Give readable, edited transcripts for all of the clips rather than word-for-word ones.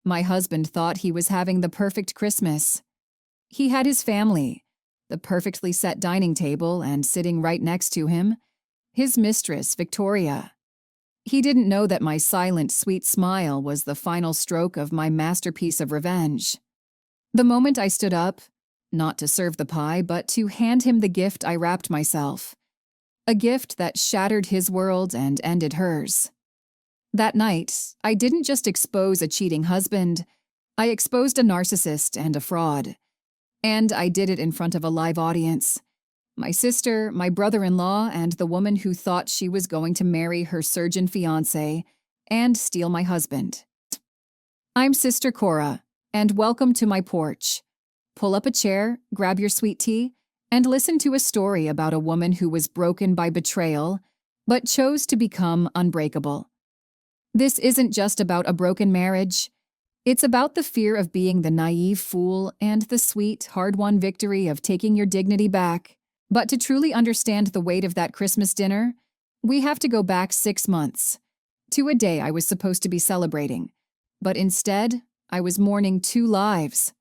My husband thought he was having the perfect Christmas. He had his family, the perfectly set dining table, and sitting right next to him, his mistress, Victoria. He didn't know that my silent, sweet smile was the final stroke of my masterpiece of revenge. The moment I stood up, not to serve the pie, but to hand him the gift, I wrapped myself. A gift that shattered his world and ended hers. That night, I didn't just expose a cheating husband, I exposed a narcissist and a fraud. And I did it in front of a live audience. My sister, my brother-in-law, and the woman who thought she was going to marry her surgeon fiancé and steal my husband. I'm Sister Cora, and welcome to my porch. Pull up a chair, grab your sweet tea, and listen to a story about a woman who was broken by betrayal, but chose to become unbreakable. This isn't just about a broken marriage. It's about the fear of being the naive fool and the sweet, hard-won victory of taking your dignity back. But to truly understand the weight of that Christmas dinner, we have to go back 6 months, to a day I was supposed to be celebrating. But instead, I was mourning 2 lives.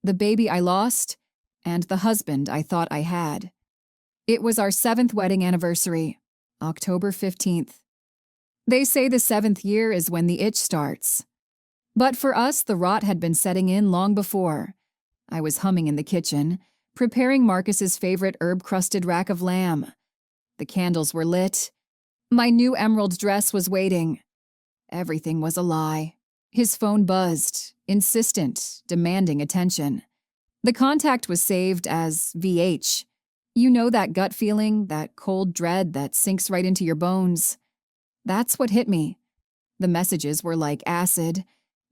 The baby I lost, and the husband I thought I had. It was our 7th wedding anniversary, October 15th. They say the 7th year is when the itch starts. But for us, the rot had been setting in long before. I was humming in the kitchen, preparing Marcus's favorite herb-crusted rack of lamb. The candles were lit. My new emerald dress was waiting. Everything was a lie. His phone buzzed, insistent, demanding attention. The contact was saved as VH. You know that gut feeling, that cold dread that sinks right into your bones. That's what hit me. The messages were like acid.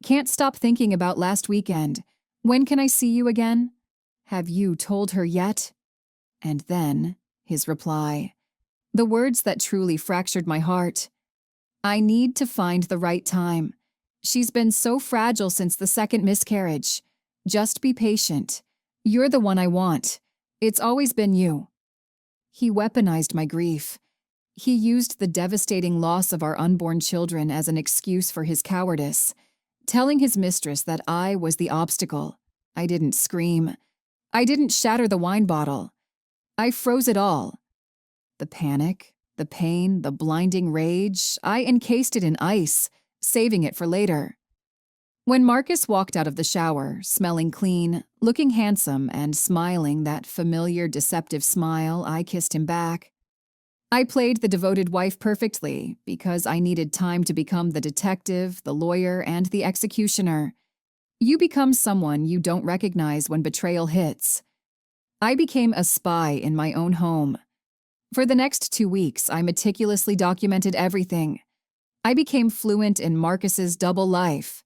Can't stop thinking about last weekend. When can I see you again? Have you told her yet? And then, his reply. The words that truly fractured my heart. I need to find the right time. She's been so fragile since the 2nd miscarriage. Just be patient. You're the one I want. It's always been you. He weaponized my grief. He used the devastating loss of our unborn children as an excuse for his cowardice, telling his mistress that I was the obstacle. I didn't scream. I didn't shatter the wine bottle. I froze it all. The panic, the pain, the blinding rage, I encased it in ice, saving it for later. When Marcus walked out of the shower, smelling clean, looking handsome, and smiling that familiar, deceptive smile, I kissed him back. I played the devoted wife perfectly because I needed time to become the detective, the lawyer, and the executioner. You become someone you don't recognize when betrayal hits. I became a spy in my own home. For the next 2 weeks, I meticulously documented everything. I became fluent in Marcus's double life.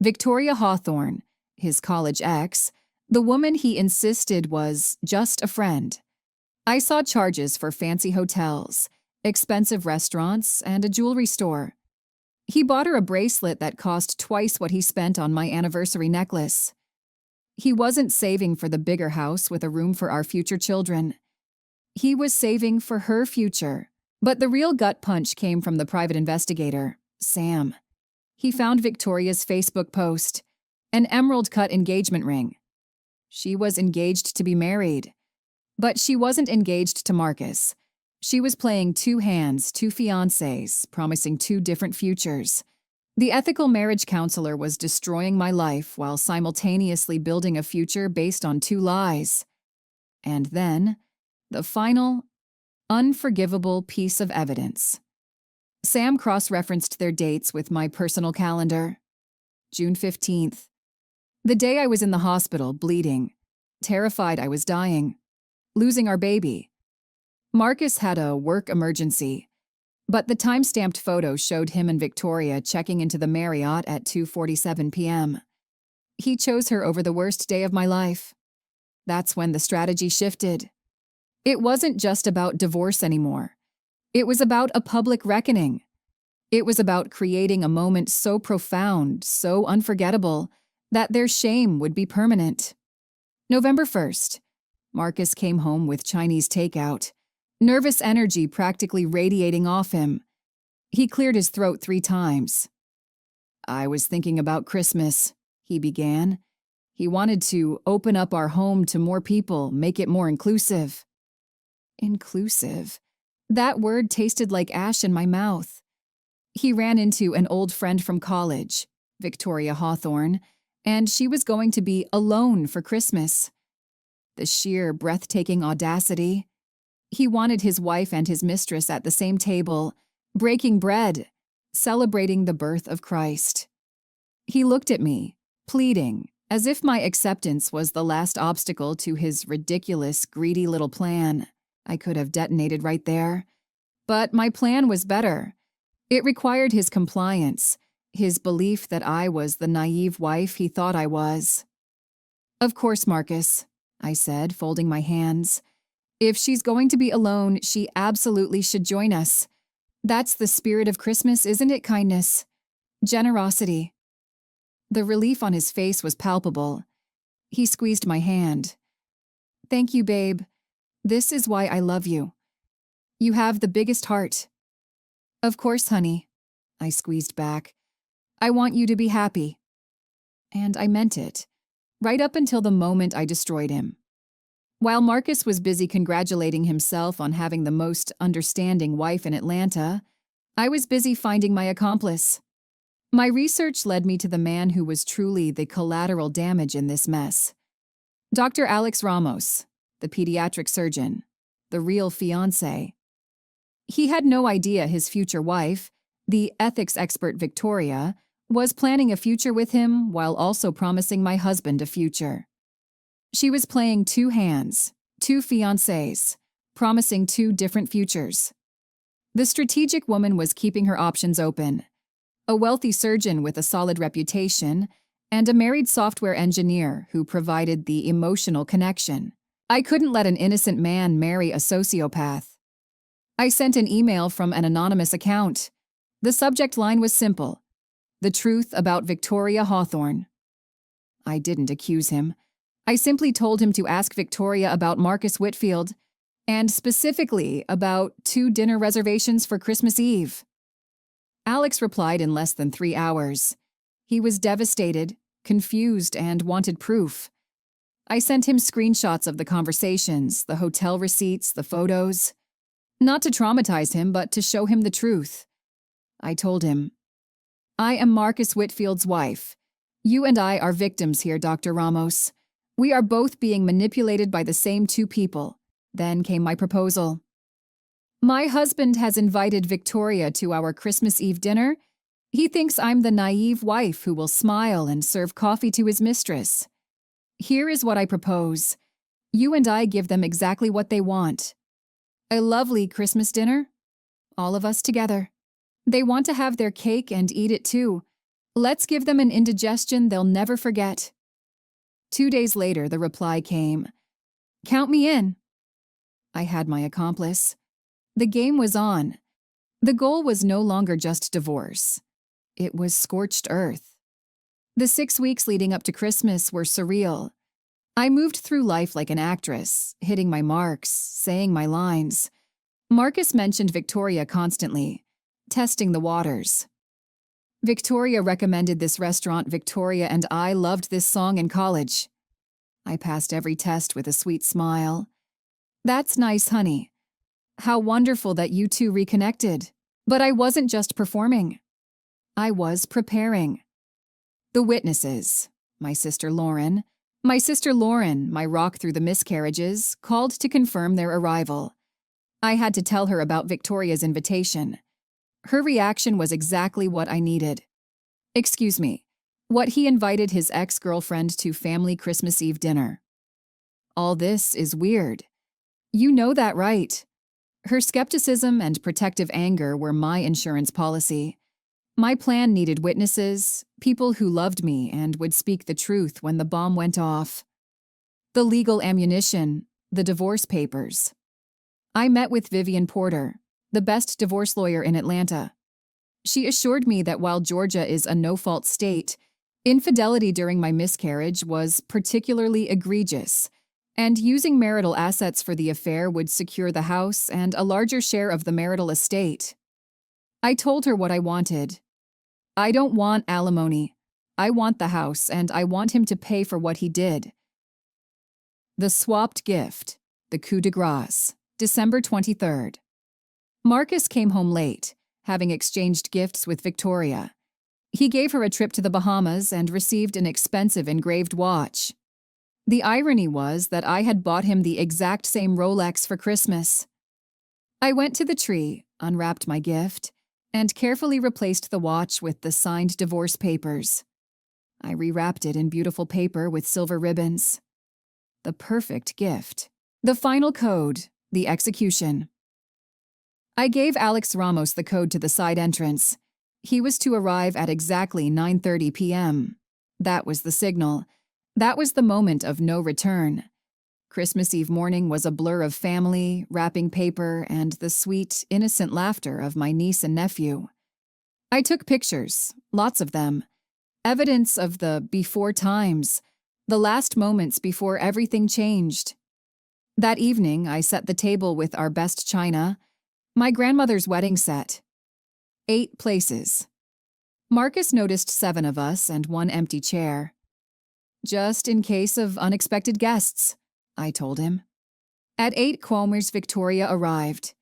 Victoria Hawthorne, his college ex, the woman he insisted was just a friend. I saw charges for fancy hotels, expensive restaurants, and a jewelry store. He bought her a bracelet that cost twice what he spent on my anniversary necklace. He wasn't saving for the bigger house with a room for our future children. He was saving for her future. But the real gut punch came from the private investigator, Sam. He found Victoria's Facebook post, an emerald-cut engagement ring. She was engaged to be married. But she wasn't engaged to Marcus. She was playing 2 hands, 2 fiancés, promising 2 different futures. The ethical marriage counselor was destroying my life while simultaneously building a future based on 2 lies. And then, the final, unforgivable piece of evidence. Sam cross-referenced their dates with my personal calendar. June 15th. The day I was in the hospital, bleeding, terrified I was dying, losing our baby. Marcus had a work emergency, but the time-stamped photo showed him and Victoria checking into the Marriott at 2:47 p.m. He chose her over the worst day of my life. That's when the strategy shifted. It wasn't just about divorce anymore. It was about a public reckoning. It was about creating a moment so profound, so unforgettable, that their shame would be permanent. November 1st. Marcus came home with Chinese takeout, nervous energy practically radiating off him. He cleared his throat 3 times. I was thinking about Christmas, he began. He wanted to open up our home to more people, make it more inclusive. Inclusive? That word tasted like ash in my mouth. He ran into an old friend from college, Victoria Hawthorne, and she was going to be alone for Christmas. The sheer, breathtaking audacity. He wanted his wife and his mistress at the same table, breaking bread, celebrating the birth of Christ. He looked at me, pleading, as if my acceptance was the last obstacle to his ridiculous, greedy little plan. I could have detonated right there. But my plan was better. It required his compliance, his belief that I was the naive wife he thought I was. Of course, Marcus, I said, folding my hands. If she's going to be alone, she absolutely should join us. That's the spirit of Christmas, isn't it, kindness? Generosity. The relief on his face was palpable. He squeezed my hand. Thank you, babe. This is why I love you. You have the biggest heart. Of course, honey. I squeezed back. I want you to be happy. And I meant it, right up until the moment I destroyed him. While Marcus was busy congratulating himself on having the most understanding wife in Atlanta, I was busy finding my accomplice. My research led me to the man who was truly the collateral damage in this mess. Dr. Alex Ramos, the pediatric surgeon, the real fiancé. He had no idea his future wife, the ethics expert Victoria, was planning a future with him while also promising my husband a future. She was playing two hands, two fiancés, promising two different futures. The strategic woman was keeping her options open. A wealthy surgeon with a solid reputation, and a married software engineer who provided the emotional connection. I couldn't let an innocent man marry a sociopath. I sent an email from an anonymous account. The subject line was simple: the truth about Victoria Hawthorne. I didn't accuse him. I simply told him to ask Victoria about Marcus Whitfield, and specifically about 2 dinner reservations for Christmas Eve. Alex replied in less than 3 hours. He was devastated, confused, and wanted proof. I sent him screenshots of the conversations, the hotel receipts, the photos. Not to traumatize him, but to show him the truth. I told him, I am Marcus Whitfield's wife. You and I are victims here, Dr. Ramos. We are both being manipulated by the same 2 people. Then came my proposal. My husband has invited Victoria to our Christmas Eve dinner. He thinks I'm the naive wife who will smile and serve coffee to his mistress. Here is what I propose. You and I give them exactly what they want. A lovely Christmas dinner. All of us together. They want to have their cake and eat it too. Let's give them an indigestion they'll never forget. 2 days later, the reply came. Count me in. I had my accomplice. The game was on. The goal was no longer just divorce. It was scorched earth. The 6 weeks leading up to Christmas were surreal. I moved through life like an actress, hitting my marks, saying my lines. Marcus mentioned Victoria constantly, testing the waters. Victoria recommended this restaurant. Victoria and I loved this song in college. I passed every test with a sweet smile. That's nice, honey. How wonderful that you 2 reconnected. But I wasn't just performing. I was preparing. The witnesses, my sister Lauren, my rock through the miscarriages, called to confirm their arrival. I had to tell her about Victoria's invitation. Her reaction was exactly what I needed. Excuse me, what he invited his ex-girlfriend to family Christmas Eve dinner. All this is weird. You know that, right? Her skepticism and protective anger were my insurance policy. My plan needed witnesses, people who loved me and would speak the truth when the bomb went off. The legal ammunition, the divorce papers. I met with Vivian Porter, the best divorce lawyer in Atlanta. She assured me that while Georgia is a no-fault state, infidelity during my miscarriage was particularly egregious, and using marital assets for the affair would secure the house and a larger share of the marital estate. I told her what I wanted. I don't want alimony. I want the house, and I want him to pay for what he did. The swapped gift. The coup de grace. December 23rd. Marcus came home late, having exchanged gifts with Victoria. He gave her a trip to the Bahamas and received an expensive engraved watch. The irony was that I had bought him the exact same Rolex for Christmas. I went to the tree, unwrapped my gift, and carefully replaced the watch with the signed divorce papers. I rewrapped it in beautiful paper with silver ribbons. The perfect gift. The final code, the execution. I gave Alex Ramos the code to the side entrance. He was to arrive at exactly 9:30 p.m. That was the signal. That was the moment of no return. Christmas Eve morning was a blur of family, wrapping paper, and the sweet, innocent laughter of my niece and nephew. I took pictures, lots of them. Evidence of the before times, the last moments before everything changed. That evening, I set the table with our best china, my grandmother's wedding set. 8 places. Marcus noticed 7 of us and 1 empty chair. Just in case of unexpected guests, I told him. At 8, Quomer's Victoria arrived.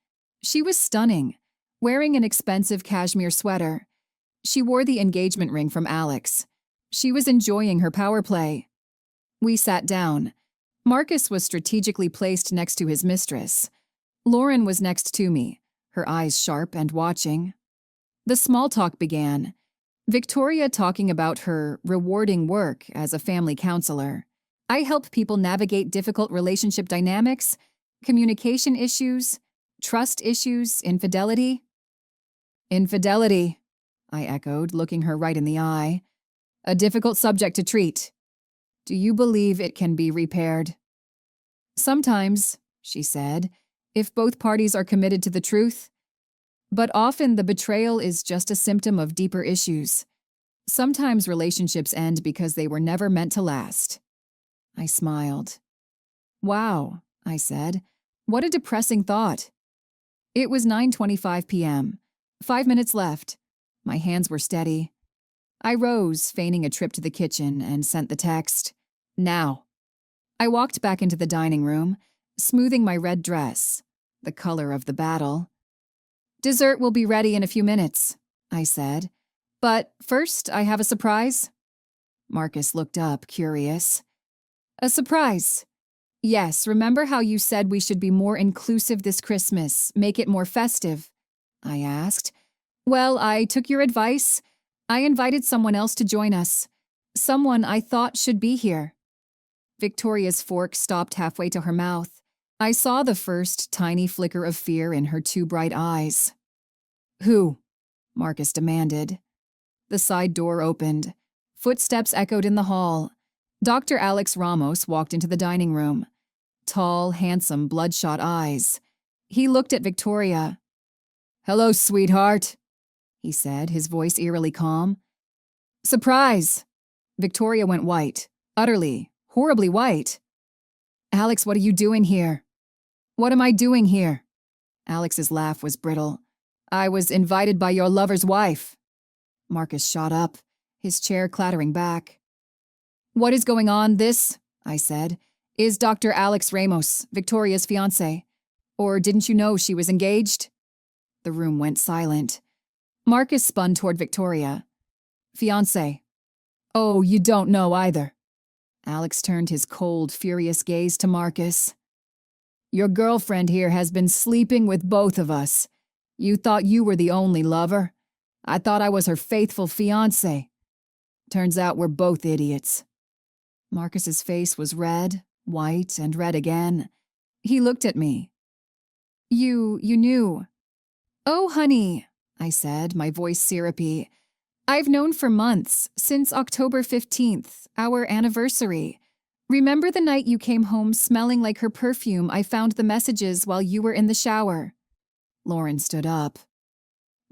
She was stunning, wearing an expensive cashmere sweater. She wore the engagement ring from Alex. She was enjoying her power play. We sat down. Marcus was strategically placed next to his mistress. Lauren was next to me, her eyes sharp and watching. The small talk began. Victoria talking about her rewarding work as a family counselor. I help people navigate difficult relationship dynamics, communication issues, trust issues, infidelity. Infidelity, I echoed, looking her right in the eye. A difficult subject to treat. Do you believe it can be repaired? Sometimes, she said, if both parties are committed to the truth. But often the betrayal is just a symptom of deeper issues. Sometimes relationships end because they were never meant to last. I smiled. Wow, I said. What a depressing thought. It was 9:25 p.m. 5 minutes left. My hands were steady. I rose, feigning a trip to the kitchen, and sent the text. Now. I walked back into the dining room, smoothing my red dress, the color of the battle. Dessert will be ready in a few minutes, I said. But first, I have a surprise. Marcus looked up, curious. A surprise? Yes, remember how you said we should be more inclusive this Christmas, make it more festive? I asked. Well, I took your advice. I invited someone else to join us. Someone I thought should be here. Victoria's fork stopped halfway to her mouth. I saw the first tiny flicker of fear in her 2 bright eyes. Who? Marcus demanded. The side door opened. Footsteps echoed in the hall. Dr. Alex Ramos walked into the dining room. Tall, handsome, bloodshot eyes. He looked at Victoria. Hello, sweetheart, he said, his voice eerily calm. Surprise! Victoria went white. Utterly, horribly white. Alex, what are you doing here? What am I doing here? Alex's laugh was brittle. I was invited by your lover's wife. Marcus shot up, his chair clattering back. What is going on? This, I said, is Dr. Alex Ramos, Victoria's fiancé. Or didn't you know she was engaged? The room went silent. Marcus spun toward Victoria. Fiancé. Oh, you don't know either. Alex turned his cold, furious gaze to Marcus. Your girlfriend here has been sleeping with both of us. You thought you were the only lover. I thought I was her faithful fiancé. Turns out we're both idiots. Marcus's face was red, white, and red again. He looked at me. You knew. Oh, honey, I said, my voice syrupy. I've known for months, since October 15th, our anniversary. Remember the night you came home smelling like her perfume? I found the messages while you were in the shower. Lauren stood up.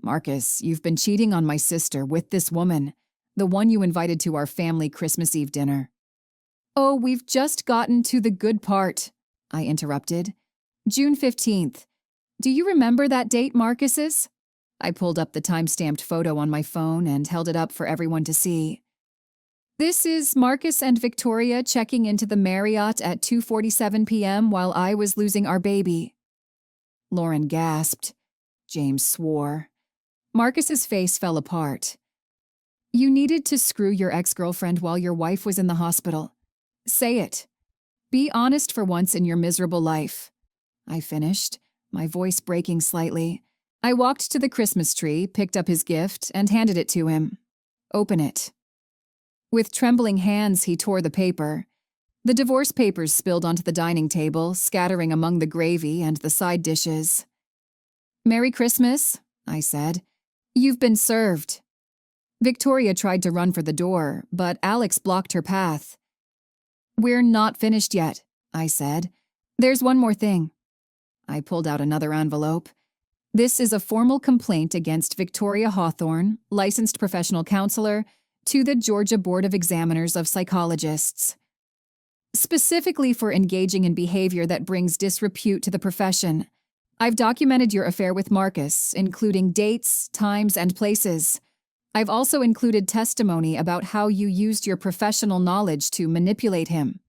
Marcus, you've been cheating on my sister with this woman, the one you invited to our family Christmas Eve dinner. Oh, we've just gotten to the good part, I interrupted. June 15th. Do you remember that date, Marcus's? I pulled up the time-stamped photo on my phone and held it up for everyone to see. This is Marcus and Victoria checking into the Marriott at 2:47 p.m. while I was losing our baby. Lauren gasped. James swore. Marcus's face fell apart. You needed to screw your ex-girlfriend while your wife was in the hospital. Say it. Be honest for once in your miserable life. I finished, my voice breaking slightly. I walked to the Christmas tree, picked up his gift, and handed it to him. Open it. With trembling hands, he tore the paper. The divorce papers spilled onto the dining table, scattering among the gravy and the side dishes. Merry Christmas, I said. You've been served. Victoria tried to run for the door, but Alex blocked her path. We're not finished yet, I said. There's one more thing. I pulled out another envelope. This is a formal complaint against Victoria Hawthorne, licensed professional counselor, to the Georgia Board of Examiners of Psychologists. Specifically for engaging in behavior that brings disrepute to the profession. I've documented your affair with Marcus, including dates, times, and places. I've also included testimony about how you used your professional knowledge to manipulate him.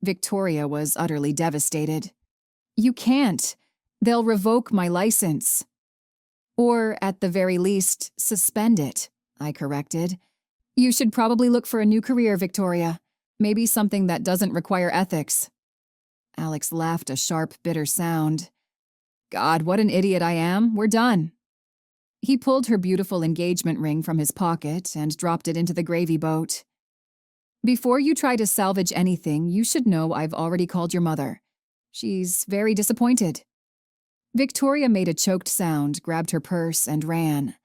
Victoria was utterly devastated. You can't. They'll revoke my license. Or, at the very least, suspend it, I corrected. You should probably look for a new career, Victoria. Maybe something that doesn't require ethics. Alex laughed a sharp, bitter sound. God, what an idiot I am. We're done. He pulled her beautiful engagement ring from his pocket and dropped it into the gravy boat. Before you try to salvage anything, you should know I've already called your mother. She's very disappointed. Victoria made a choked sound, grabbed her purse, and ran.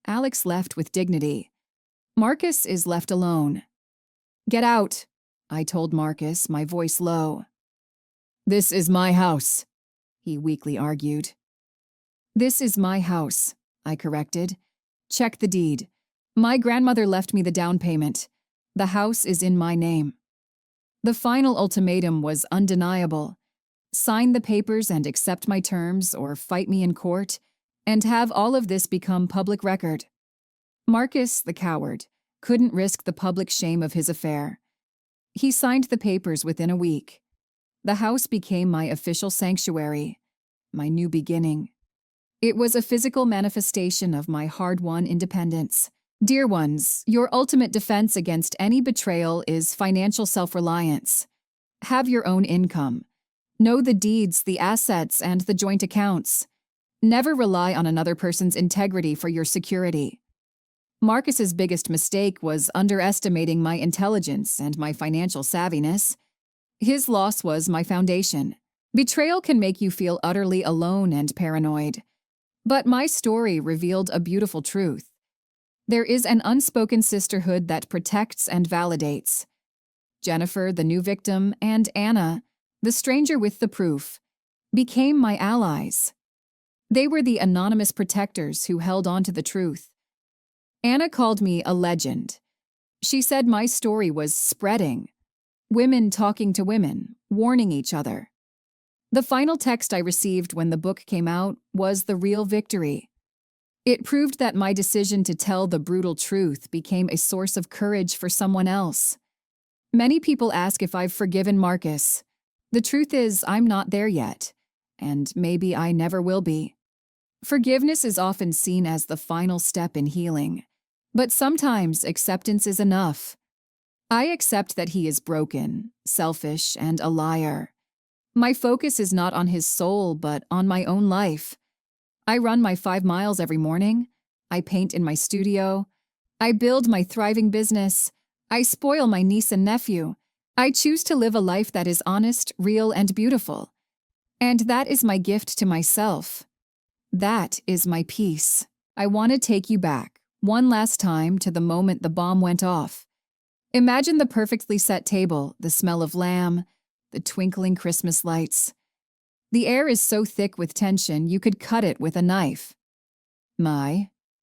Alex left with dignity. Marcus is left alone. Get out, I told Marcus, my voice low. This is my house, he weakly argued. This is my house, I corrected. Check the deed. My grandmother left me the down payment. The house is in my name. The final ultimatum was undeniable. Sign the papers and accept my terms, or fight me in court, and have all of this become public record. Marcus, the coward, couldn't risk the public shame of his affair. He signed the papers within a week. The house became my official sanctuary, my new beginning. It was a physical manifestation of my hard-won independence. Dear ones, your ultimate defense against any betrayal is financial self-reliance. Have your own income. Know the deeds, the assets, and the joint accounts. Never rely on another person's integrity for your security. Marcus's biggest mistake was underestimating my intelligence and my financial savviness. His loss was my foundation. Betrayal can make you feel utterly alone and paranoid. But my story revealed a beautiful truth. There is an unspoken sisterhood that protects and validates. Jennifer, the new victim, and Anna, the stranger with the proof, became my allies. They were the anonymous protectors who held on to the truth. Anna called me a legend. She said my story was spreading. Women talking to women, warning each other. The final text I received when the book came out was the real victory. It proved that my decision to tell the brutal truth became a source of courage for someone else. Many people ask if I've forgiven Marcus. The truth is, I'm not there yet, and maybe I never will be. Forgiveness is often seen as the final step in healing, but sometimes acceptance is enough. I accept that he is broken, selfish, and a liar. My focus is not on his soul, but on my own life. I run my 5 miles every morning. I paint in my studio. I build my thriving business. I spoil my niece and nephew. I choose to live a life that is honest, real, and beautiful. And that is my gift to myself. That is my peace. I want to take you back, one last time, to the moment the bomb went off. Imagine the perfectly set table, the smell of lamb, the twinkling Christmas lights. The air is so thick with tension you could cut it with a knife.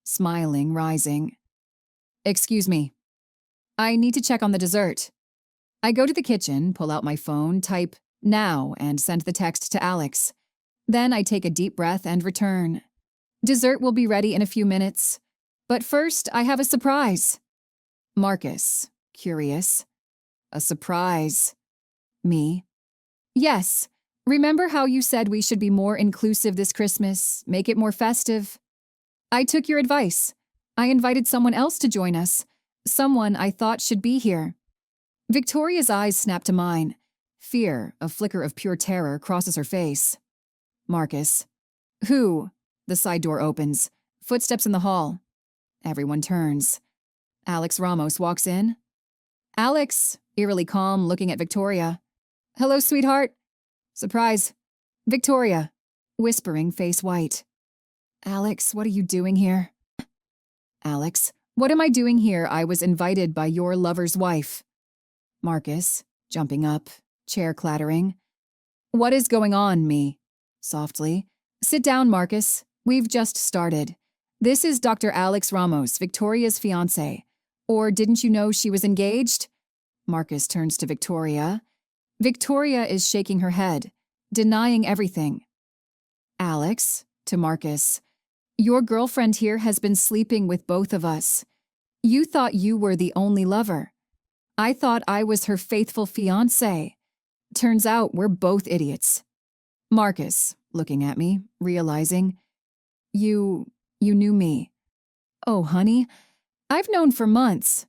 Smiling, rising. Excuse me. I need to check on the dessert. I go to the kitchen, pull out my phone, type now, and send the text to Alex. Then I take a deep breath and return. Dessert will be ready in a few minutes. But first, I have a surprise. Marcus, curious. A surprise. Me. Yes. Remember how you said we should be more inclusive this Christmas, make it more festive? I took your advice. I invited someone else to join us. Someone I thought should be here. Victoria's eyes snap to mine. Fear, a flicker of pure terror, crosses her face. Marcus. Who? The side door opens. Footsteps in the hall. Everyone turns. Alex Ramos walks in. Alex, eerily calm, looking at Victoria. Hello, sweetheart. Surprise. Victoria, whispering, face white. Alex, what are you doing here? Alex, what am I doing here? I was invited by your lover's wife. Marcus, jumping up, chair clattering. What is going on, me? Softly. Sit down, Marcus. We've just started. This is Dr. Alex Ramos, Victoria's fiancé. Or didn't you know she was engaged? Marcus turns to Victoria. Victoria is shaking her head, denying everything. Alex, to Marcus, your girlfriend here has been sleeping with both of us. You thought you were the only lover. I thought I was her faithful fiancé. Turns out we're both idiots. Marcus, looking at me, realizing, You knew me. Oh, honey, I've known for months.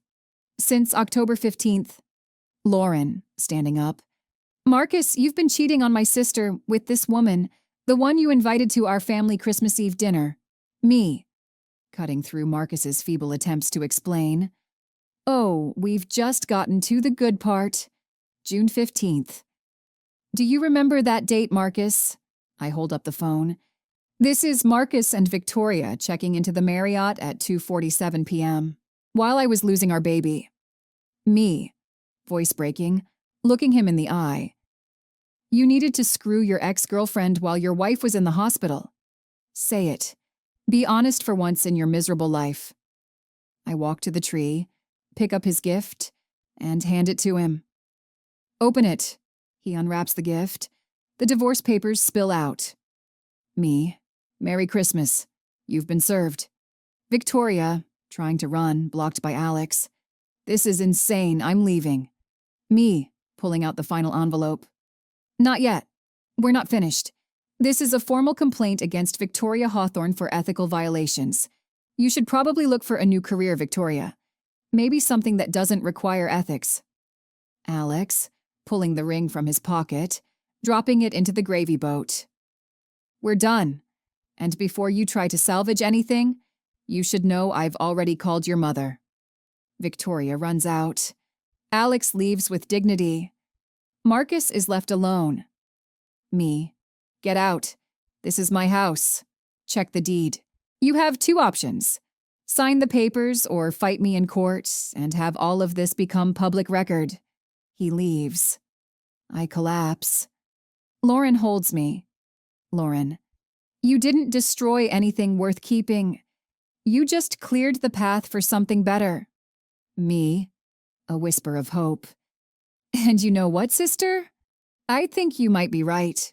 Since October 15th. Lauren, standing up. Marcus, you've been cheating on my sister with this woman, the one you invited to our family Christmas Eve dinner. Me. Cutting through Marcus's feeble attempts to explain. Oh, we've just gotten to the good part. June 15th. Do you remember that date, Marcus? I hold up the phone. This is Marcus and Victoria checking into the Marriott at 2:47 p.m. while I was losing our baby. Me. Voice breaking, looking him in the eye. You needed to screw your ex-girlfriend while your wife was in the hospital. Say it. Be honest for once in your miserable life. I walk to the tree, pick up his gift, and hand it to him. Open it. He unwraps the gift. The divorce papers spill out. Me. Merry Christmas. You've been served. Victoria, trying to run, blocked by Alex. This is insane. I'm leaving. Me, pulling out the final envelope. Not yet. We're not finished. This is a formal complaint against Victoria Hawthorne for ethical violations. You should probably look for a new career, Victoria. Maybe something that doesn't require ethics. Alex, pulling the ring from his pocket, dropping it into the gravy boat. We're done. And before you try to salvage anything, you should know I've already called your mother. Victoria runs out. Alex leaves with dignity. Marcus is left alone. Me. Get out. This is my house. Check the deed. You have two options. Sign the papers or fight me in court and have all of this become public record. He leaves. I collapse. Lauren holds me. Lauren. You didn't destroy anything worth keeping. You just cleared the path for something better. Me. A whisper of hope. And you know what, sister? I think you might be right.